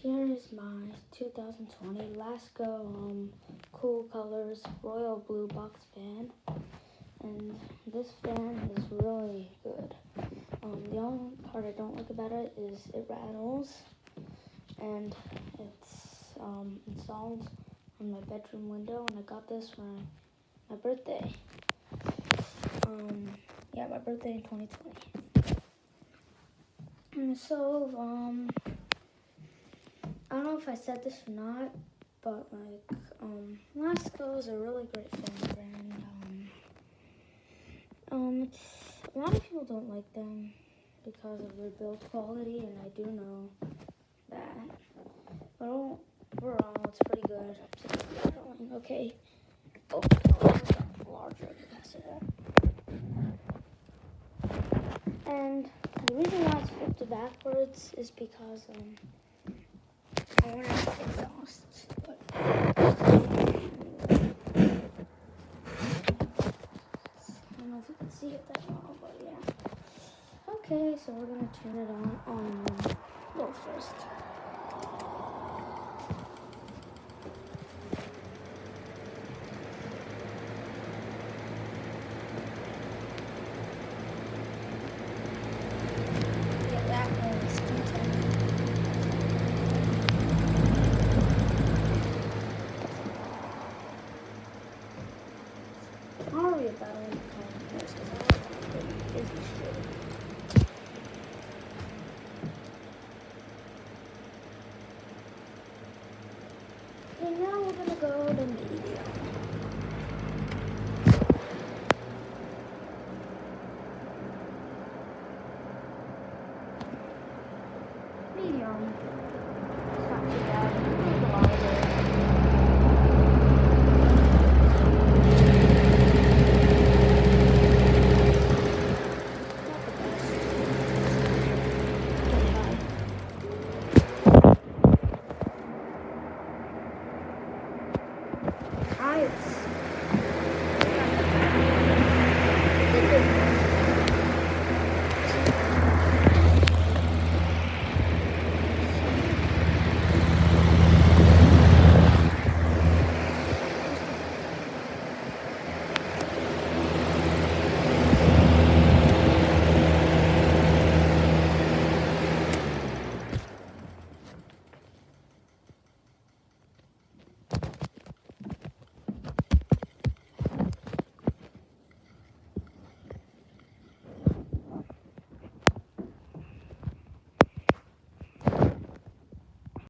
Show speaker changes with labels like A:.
A: Here is my 2020 Lasko Cool Colors Royal Blue Box fan, and this fan is really good. The only part I don't like about it is it rattles, and it's installed on my bedroom window, and I got this for my birthday. My birthday in 2020. And so, I don't know if I said this or not, but Lasko is a really great fan brand. A lot of people don't like them because of their build quality, and I do know that. But overall, it's pretty good. Okay. Oh, larger capacitor. And the reason why it's flipped backwards is because I want to have exhaust. But I don't know if you can see it that well, but yeah. Okay, so we're gonna turn it on low first. Yeah, that one's content. I'll read about it in the comments because I like to busy shit. And now we're gonna go to medium. Medium.